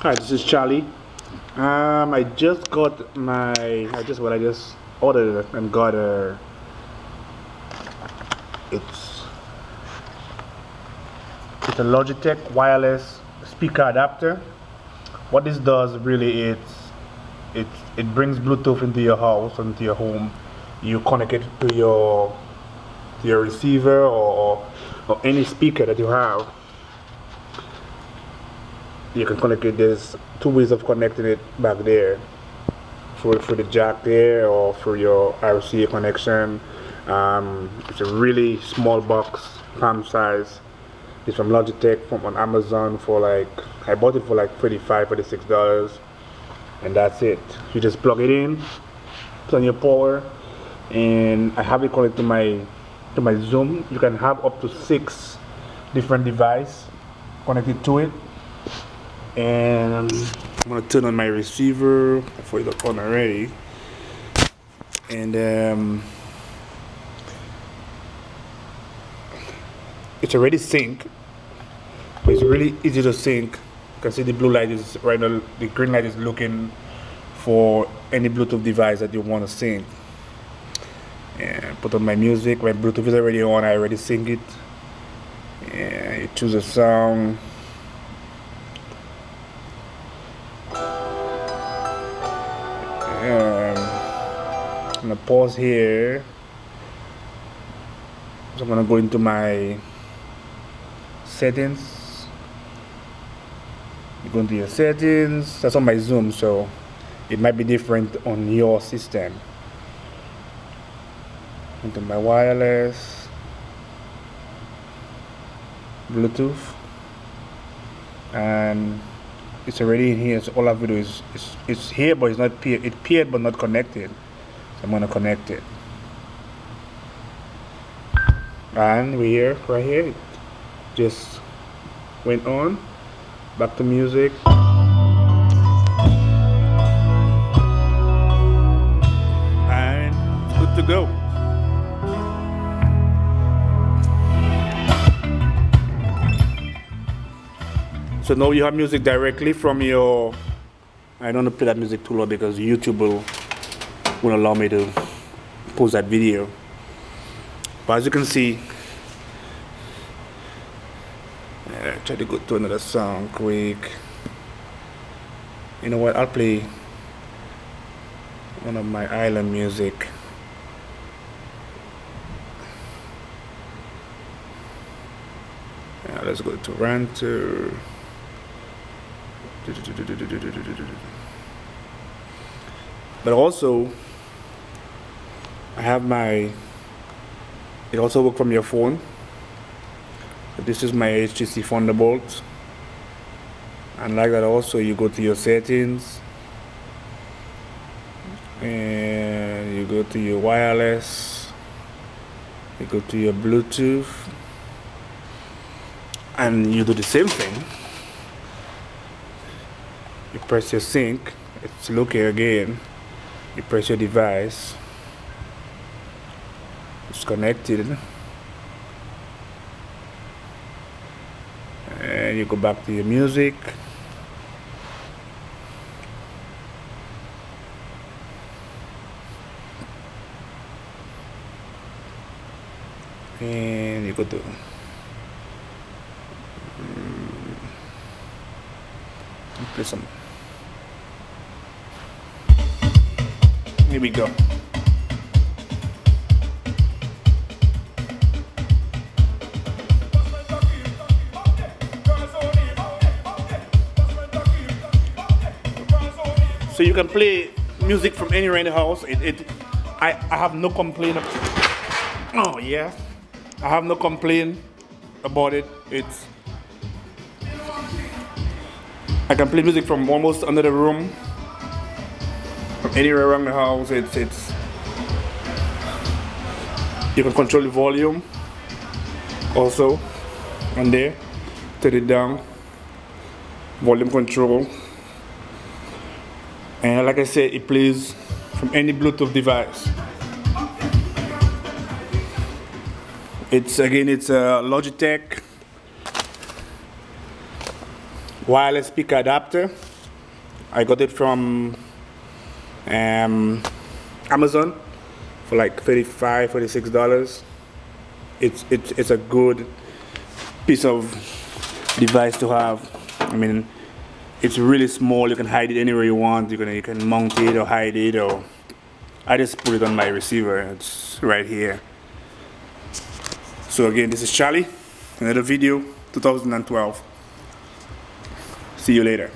Hi, this is Charlie. I just got my. I just ordered it and got a. It's it's a Logitech wireless speaker adapter. What this does really it brings Bluetooth into your house, into your home. You connect it to your receiver or any speaker that you have. You can connect it. There's two ways of connecting it back there, through the jack there or through your RCA connection. It's a really small box, palm size. It's from Logitech, from on Amazon for like, I bought it for like $35, $36, and that's it. You just plug it in, turn your power, and I have it connected to my Zoom. You can have up to 6 different devices connected to it. And I'm gonna turn on my receiver before it's on already. And it's already sync, but it's really easy to sync. You can see the blue light is right now, the green light is looking for any Bluetooth device that you want to sync. And put on my music. My Bluetooth is already on, I already sync it. And you choose a song. I'm gonna pause here. So I'm gonna go into my settings. You go into your settings. That's on my Zoom, so it might be different on your system. Into my wireless, Bluetooth, and it's already in here. So all I have to do is it's here, but it's not paired. It paired but not connected. So I'm gonna connect it, and we're here, right here. It just went on. Back to music. And it's good to go. So now you have music directly from your. I don't want to play that music too loud because YouTube will allow me to post that video. But as you can see, try to go to another song quick. You know what? I'll play one of my island music. Let's go to Toronto. But also, I have my. It also works from your phone. So this is my HTC Thunderbolt. And like that, also you go to your settings, and you go to your wireless. You go to your Bluetooth, and you do the same thing. You press your sync, it's looking again. You press your device, it's connected, and you go back to your music. And you go to play some. Here we go. So you can play music from anywhere in the house. I have no complaint. Oh yeah, I have no complaint about it. I can play music from almost another room, from anywhere around the house. You can control the volume also on there. Turn it down, volume control, and like I said, it plays from any Bluetooth device. It's a Logitech wireless speaker adapter. I got it from Amazon for like $35, $36. It's a good piece of device to have. I mean, it's really small. You can hide it anywhere you want. You can mount it or hide it, or I just put it on my receiver. It's right here. So again, this is Charlie. Another video, 2012. See you later.